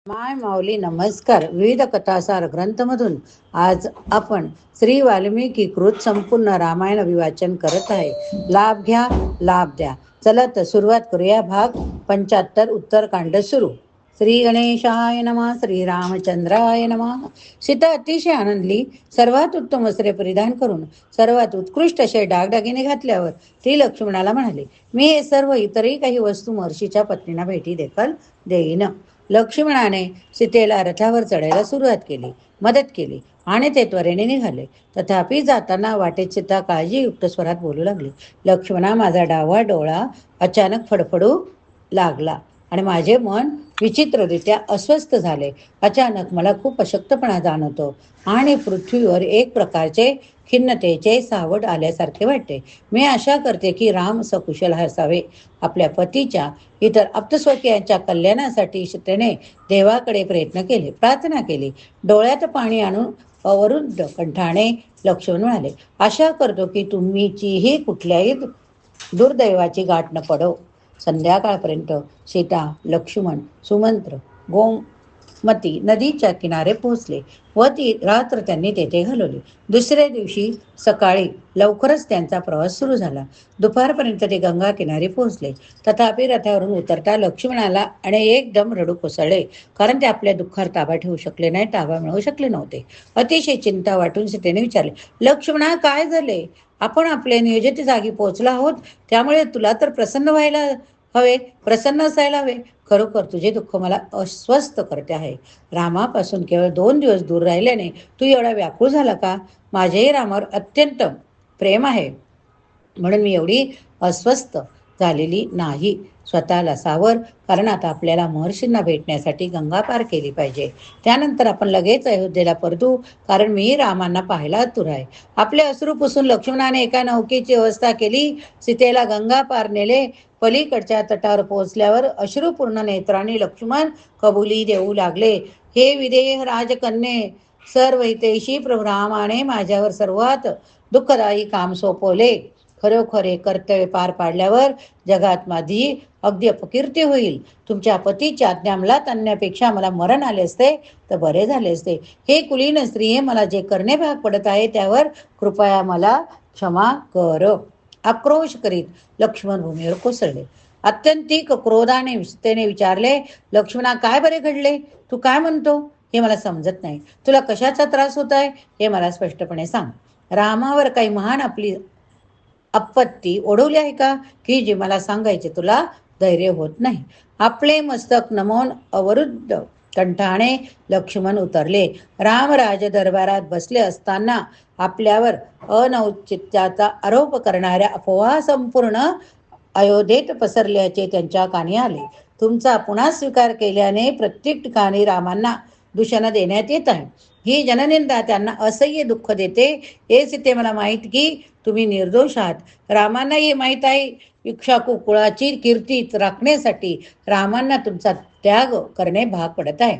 माय माऊली नमस्कार. विविध कथासार ग्रंथमधून आज आपण श्री वाल्मिकी कृत संपूर्ण रामायण अभिवाचन करत आहे. लाभ घ्या, लाभ द्या. चला तर सुरुवात करूया. भाग 75 उत्तरकांड सुरू. श्री गणेशाय नमः. श्री रामचंद्राय नमः. सीता अतिशय आनंदली. सर्वात उत्तम वस्त्रे परिधान करून सर्वात उत्कृष्ट असे डागडागिने घातल्यावर ती लक्ष्मणाला म्हणाली, मी हे सर्व इतरही काही वस्तू महर्षीच्या पत्नींना भेटी देखील देईन. लक्ष्मणाने सीतेला रथावर चढायला सुरुवात केली, मदत केली आणि ते त्वरेने निघाले. तथापि जाताना वाटेत सीता काळजीयुक्त स्वरात बोलू लागली, लक्ष्मणा, माझा डावा डोळा अचानक फडफडू लागला आणि माझे मन विचित्ररित्या अस्वस्थ झाले. अचानक मला खूप अशक्तपणा जाणवतो आणि पृथ्वीवर एक प्रकारचे खिन्नतेचे सावट आल्यासारखे वाटते. मी आशा करते की राम सकुशल असावे. आपल्या पतीच्या इतर आप्तस्वकीयांच्या कल्याणासाठी सीतेने देवाकडे प्रयत्न केले, प्रार्थना केली. डोळ्यात पाणी आणून अवरुद्ध कंठाने लक्ष्मण म्हणाले, आशा करतो की तुम्हीचीही कुठल्याही दुर्दैवाची गाठ न पडो. संध्याकाळपर्यंत सीता, लक्ष्मण, सुमंत्र गोमती नदीच्या किनारे पोहोचले व ती रात्र त्यांनी तेथे घालवली. दुसऱ्या दिवशी सकाळी लवकरच त्यांचा प्रवास सुरू झाला. दुपारपर्यंत ते गंगा किनारी पोहोचले. तथापि रथावरून उतरता लक्ष्मणाला आणि एकदम रडू कोसळले, कारण ते आपल्या दुःखावर ताबा ठेवू शकले नाही, ताबा मिळवू शकले नव्हते. अतिशय चिंता वाटून सीतेने विचारले, लक्ष्मणा, काय झाले? आपण आपल्या नियोजित जागी पोहोचलो आहोत, त्यामुळे तुला तर प्रसन्न व्हायला हवे, प्रसन्न असायला हवे. खरोखर तुझे दुःख मला अस्वस्थ करते आहे. रामापासून केवळ 2 दिवस दूर राहिल्याने तू एवढा व्याकुळ झाला का? माझेही रामावर अत्यंत प्रेम आहे, म्हणून मी एवढी अस्वस्थ झालेली नाही. स्वतःला सावर, कारण आता आपल्याला महर्षींना भेटण्यासाठी गंगा पार केली पाहिजे. त्यानंतर आपण लगेच अयोध्येला परतू, कारण मी रामांना पाहायला आतुर आहे. आपले अश्रू पुसून लक्ष्मणाने एका नौकेची व्यवस्था केली. सीतेला गंगा पार नेले. पलीकडच्या तटावर पोहोचल्यावर अश्रुपूर्ण नेत्रांनी लक्ष्मण कबुली देऊ लागले, हे विदेह राजकन्ये, सर्व हितैषी प्रभू रामाने माझ्यावर सर्वात दुःखदायी काम सोपवले. खरोखर हे कर्तव्य पार पाडल्यावर जगात माझी अगदी अपकीर्ती होईल. तुमच्या पतीच्या आज्ञा अंमलात आणण्यापेक्षा मला मरण आले असते तर बरे झाले असते. हे कुलीन स्त्रिये, मला जे करणे भाग पडत आहे त्यावर कृपया मला क्षमा कर. आक्रोश करीत लक्ष्मण भूमीवर कोसळले. अत्यंतिक क्रोधाने सीतेने विचारले, लक्ष्मणा, काय बरे घडले? तू काय म्हणतो हे मला समजत नाही. तुला कशाचा त्रास होत आहे हे मला स्पष्टपणे सांग. रामावर काही महान आपली आपत्ती ओढवली आहे का, की जी मला सांगायचे तुला धैर्य होत नाही? आपले मस्तक नमवून अवरुद्ध कंठाने लक्ष्मण उतरले. रामराज दरबारात बसले असताना आपल्यावर अनौचित्याचा आरोप करणाऱ्या अफवा संपूर्ण अयोध्येत पसरल्याचे त्यांच्या कानी आले. तुमचा पुन्हा स्वीकार केल्याने प्रत्येक ठिकाणी रामांना दूषण देण्यात येत आहे. ही जननिंदा त्यांना असह्य दुःख देते. हेच ते मला माहीत की तुम्ही निर्दोष आहात. रामांना हे माहीत आहे. इक्ष्वाकू कुळाची कीर्ती राखण्यासाठी रामांना तुमचा त्याग करणे भाग पडत आहे,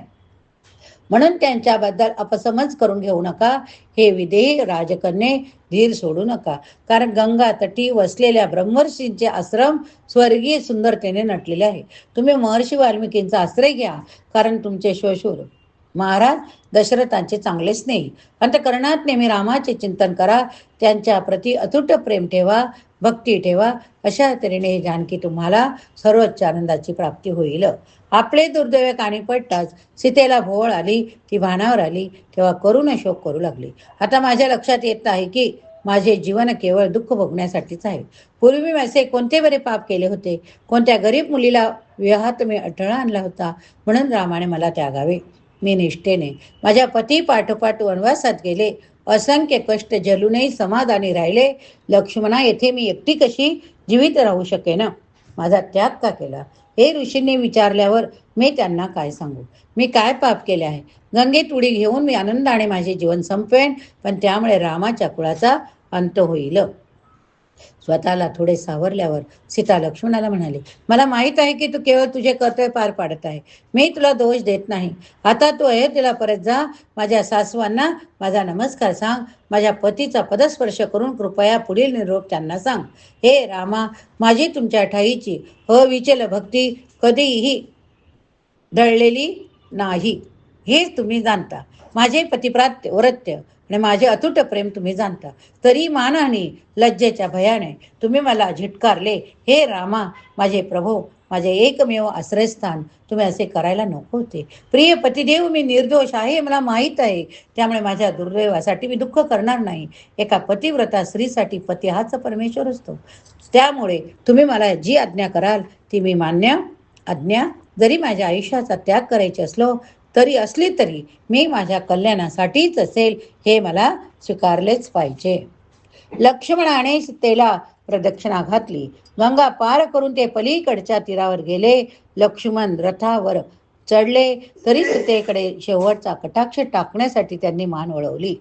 म्हणून त्यांच्याबद्दल अपसमज करून घेऊ नका. हे विदेही राजकन्ये, धीर सोडू नका, कारण गंगा तटी वसलेल्या ब्रह्मर्षींचे आश्रम स्वर्गीय सुंदरतेने नटलेले आहे. तुम्ही महर्षी वाल्मिकींचा आश्रय घ्या, कारण तुमचे श्वशुर महाराज दशरथांचे चांगले स्नेही. अंतःकरणात नेहमी रामाचे चिंतन करा, त्यांच्या प्रती अतूट प्रेम ठेवा, भक्ती ठेवा. अशा तऱ्हेने जानकी तुम्हाला सर्वोच्च आनंदाची प्राप्ती होईल. आपले दुर्दैव कानी पडताच सीतेला भोवळ आली. ती भानावर आली तेव्हा करुण शोक करू लागली. आता माझ्या लक्षात येत आहे की माझे जीवन केवळ दुःख भोगण्यासाठीच आहे. पूर्वी मी असे कोणते बरे पाप केले होते? कोणत्या गरीब मुलीला विवाहात मी अडथळा आणला होता, म्हणून रामाने मला त्यागावे? मी निष्ठेने माझ्या पती पाठोपाठ वनवासात गेले, असंख्य कष्ट झेलूनही समाधानी राहिले. लक्ष्मणा, येथे मी एकटी कशी जीवित राहू शकेन? माझा त्याग का केला? हे ऋषींनी विचारल्यावर मी त्यांना काय सांगू? मी काय पाप केले आहे? गंगेत उडी घेऊन मी आनंदाने माझे जीवन संपवेन, पण त्यामुळे रामाच्या कुळाचा अंत होईल. स्वतःला थोडे सावरल्यावर सीता लक्ष्मणाला म्हणाली, मला माहीत आहे की तू केवळ तुझे कर्तव्य पार पाडत आहे. मी तुला दोष देत नाही. आता तू अयोध्येला परत जा. माझ्या सासवांना माझा नमस्कार सांग. माझ्या पतीचा पदस्पर्श करून कृपया पुढील निरोप त्यांना सांग. हे रामा, माझी तुमच्या ठाईची अविचल भक्ती कधीही ढळलेली नाही हे तुम्ही जाणता. माझे पतिप्रात्य व्रत्य आणि माझे अतूट प्रेम तुम्ही जाणता. तरी मानहानी लज्जेच्या भयाने तुम्ही मला झिटकारले. हे रामा, माझे प्रभो, माझे एकमेव आश्रयस्थान तुम्ही असे करायला नको होते. प्रिय पतिदेव, मी निर्दोष आहे मला माहीत आहे. त्यामुळे माझ्या दुर्दैवासाठी मी दुःख करणार नाही. एका पतिव्रता स्त्रीसाठी पती हाच परमेश्वर असतो. त्यामुळे तुम्ही मला जी आज्ञा कराल ती मी मान्य आज्ञा. जरी माझ्या आयुष्याचा त्याग करायचे असली तरी मी माझ्या कल्याणासाठीच असेल हे मला स्वीकारलेच पाहिजे. लक्ष्मणाने सीतेला प्रदक्षिणा घातली. गंगा पार करून ते पलीकडच्या तीरावर गेले. लक्ष्मण रथावर चढले तरी सीतेकडे शेवटचा कटाक्ष टाकण्यासाठी त्यांनी मान वळवली.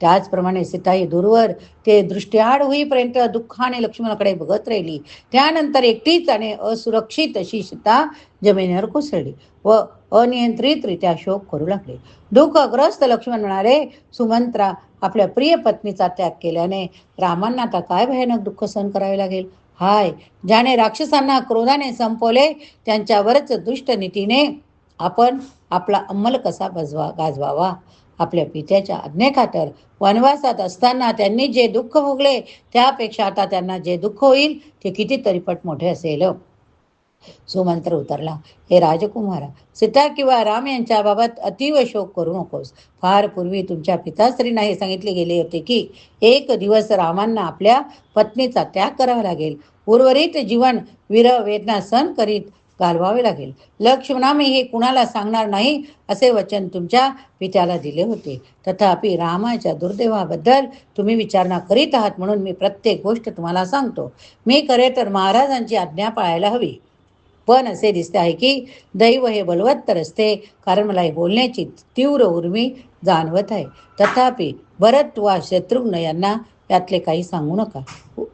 त्याचप्रमाणे सीताई दूरवर ते दृष्टीआड होईपर्यंत दुःखाने लक्ष्मणाकडे बघत राहिली. त्यानंतर एकटीच आणि असुरक्षित अशी सीता जमिनीवर कोसळली व अनियंत्रितरित्या शोक करू लागले. दुःखग्रस्त लक्ष्मण म्हणाले, सुमंत्रा, आपल्या प्रिय पत्नीचा त्याग केल्याने रामांना आता काय भयानक दुःख सहन करावे लागेल. हाय, ज्याने राक्षसांना क्रोधाने संपवले त्यांच्यावरच दुष्ट नीतीने आपण आपला अंमल कसा गाजवावा. आपल्या पित्याच्या आज्ञेखातर वनवासात असताना त्यांनी जे दुःख भोगले त्यापेक्षा आता त्यांना जे दुःख होईल ते कितीतरी पट मोठे असेल. सुमंत्र उतरला, हे राजकुमारा, सीता किंवा राम यांच्या बाबत अतीव शोक करू नकोस. फार पूर्वी तुमच्या पिताश्रींना हे सांगितले गेले होते की एक दिवस रामांना आपल्या पत्नीचा त्याग करावा लागेल. उर्वरित जीवन विरह वेदना सहन करीत घालवावे लागेल. लक्ष्मणा, मी हे कुणाला सांगणार नाही असे वचन तुमच्या पित्याला दिले होते. तथापि रामाच्या दुर्दैवाबद्दल तुम्ही विचारणा करीत आहात म्हणून मी प्रत्येक गोष्ट तुम्हाला सांगतो. मी खरे तर महाराजांची आज्ञा पाळायला हवी, पण असे दिसते आहे की दैव हे बलवत्तर असते, कारण मला हे बोलण्याची तीव्र उर्मी जाणवत आहे. तथापि भरत वा शत्रुघ्न यांना यातले काही सांगू नका.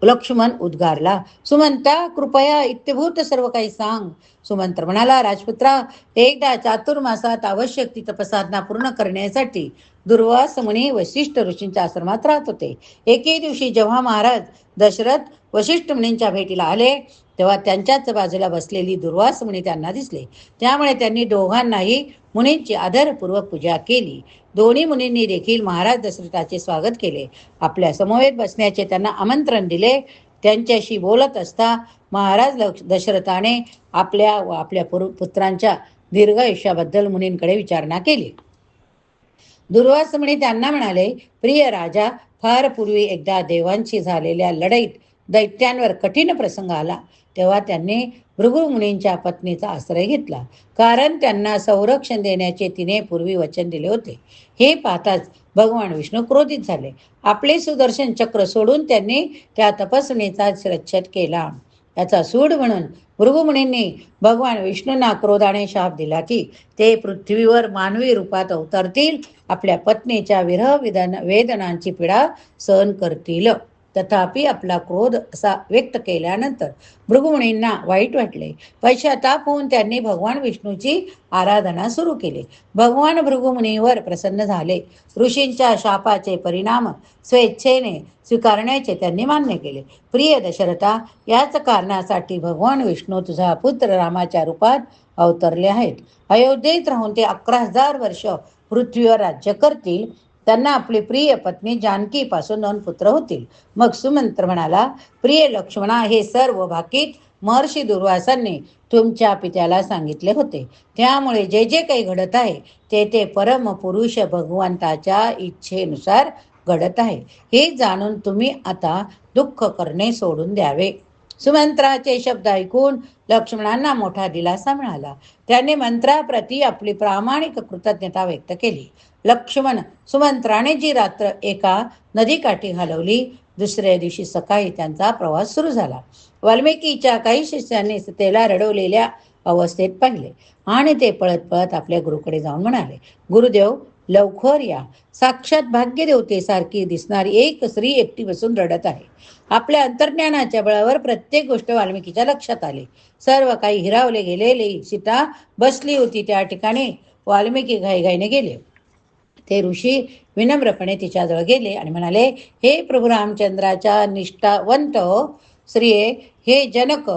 लक्ष्मण उद्गारला, सुमंता, कृपया इत्यभूत सर्व काही सांग. सुमंत्र म्हणाला, राजपुत्रा, एकदा चातुर्मासात आवश्यक ती तपसाधना पूर्ण करण्यासाठी दुर्वास मुनी वशिष्ठ ऋषींच्या आश्रमात राहत होते. एके दिवशी जेव्हा महाराज दशरथ वशिष्ठ मुनींच्या भेटीला आले तेव्हा त्यांच्याच बाजूला बसलेली दुर्वास मुनी त्यांना दिसले. त्यामुळे त्यांनी दोघांनाही मुनींची आदरपूर्वक पूजा केली. दोन्ही मुनींनी देखील महाराज दशरथाचे स्वागत केले. आपल्या समवेत बसण्याचे त्यांना आमंत्रण दिले. त्यांच्याशी बोलत असता महाराज दशरथाने आपल्या व आपल्या पुत्रांच्या दीर्घ आयुष्याबद्दल मुनींकडे विचारणा केली. दुर्वास मुनी त्यांना म्हणाले, प्रिय राजा, फार पूर्वी एकदा देवांशी झालेल्या लढाईत दैत्यांवर कठीण प्रसंग आला. तेव्हा त्यांनी भृगु मुनींच्या पत्नीचा आश्रय घेतला, कारण त्यांना संरक्षण देण्याचे तिने पूर्वी वचन दिले होते. हे पाहताच भगवान विष्णू क्रोधित झाले. आपले सुदर्शन चक्र सोडून त्यांनी त्या तपस्विनीचा शिरच्छेद केला. याचा सूड म्हणून भृगु मुनींनी भगवान विष्णूंना क्रोधाने शाप दिला की ते पृथ्वीवर मानवी रूपात अवतरतील, आपल्या पत्नीच्या विरह वेदनांची पीडा सहन करतील. तथापि आपला क्रोध असा व्यक्त केल्यानंतर भृगुमुनींना वाईट वाटले. पश्चाताप होऊन त्यांनी भगवान विष्णूची आराधना सुरू केली. भगवान भृगुमुनीवर प्रसन्न झाले. ऋषींच्या शापाचे परिणाम स्वेच्छेने स्वीकारण्याचे त्यांनी मान्य केले. प्रिय दशरथा, याच कारणासाठी भगवान विष्णू तुझा पुत्र रामाच्या रूपात अवतरले आहेत. अयोध्येत राहून ते 11,000 वर्ष पृथ्वीवर राज्य करतील. त्यांना आपली प्रिय पत्नी जानकी पासून 2 पुत्र होतील. मग सुमंत्र म्हणाला, प्रिय लक्ष्मणा, हे सर्व भाकीत महर्षी दुर्वासांनी तुमच्या पित्याला सांगितले होते. त्यामुळे जे जे काही घडत आहे ते परम पुरुष भगवंताच्या इच्छेनुसार घडत आहे. हे जाणून तुम्ही आता दुःख करणे सोडून द्यावे. सुमंत्राचे शब्द ऐकून लक्ष्मणांना मोठा दिलासा मिळाला. त्यांनी मंत्राप्रती आपली प्रामाणिक कृतज्ञता व्यक्त केली. लक्ष्मण सुमंत्राने जी रात्र एका नदीकाठी घालवली, दुसऱ्या दिवशी सकाळी त्यांचा प्रवास सुरू झाला. वाल्मिकीच्या काही शिष्यांनी सीतेला रडवलेल्या अवस्थेत पाहिले आणि ते पळत पळत आपल्या गुरुकडे जाऊन म्हणाले, गुरुदेव, लवकर या. साक्षात भाग्यदेवतेसारखी दिसणारी एक स्त्री एकटी बसून रडत आहे. आपल्या अंतर्ज्ञानाच्या बळावर प्रत्येक गोष्ट वाल्मिकीच्या लक्षात आली. सर्व काही हिरावले गेलेली सीता बसली होती त्या ठिकाणी वाल्मिकी घाईघाईने गेले. ते ऋषी विनम्रपणे तिच्याजवळ गेले आणि म्हणाले, हे प्रभू रामचंद्राच्या निष्ठावंत स्त्रिये, हे जनक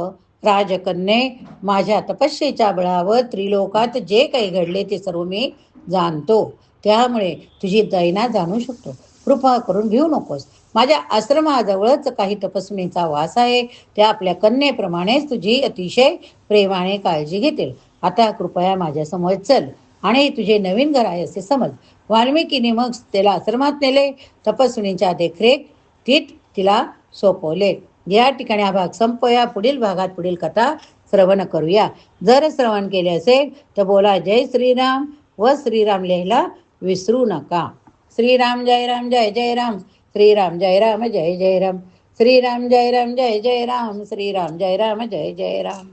राजकन्ये, माझ्या तपस्येच्या बळावर त्रिलोकात जे काही घडले ते सर्व मी जाणतो. त्यामुळे तुझी दैना जाणू शकतो. कृपा करून भिवू नकोस. माझ्या आश्रमाजवळच काही तपस्विनीचा वास आहे. त्या आपल्या कन्येप्रमाणेच तुझी अतिशय प्रेमाने काळजी घेतील. आता कृपया माझ्यासमोर चल आणि तुझे नवीन घर आहे असे समज. वाल्मिकीने मग त्याला आश्रमात नेले. तपस्विनीच्या देखरेखीत तिला सोपवले. या ठिकाणी हा भाग संपवूया. पुढील भागात पुढील कथा श्रवण करूया. जर श्रवण केले असेल तर बोला जय श्रीराम व श्रीराम लिहायला विसरू नका. श्रीराम जय राम जय जय राम. श्रीराम जय राम जय जय राम. श्रीराम जय राम जय जय राम. श्रीराम जय राम जय जय राम.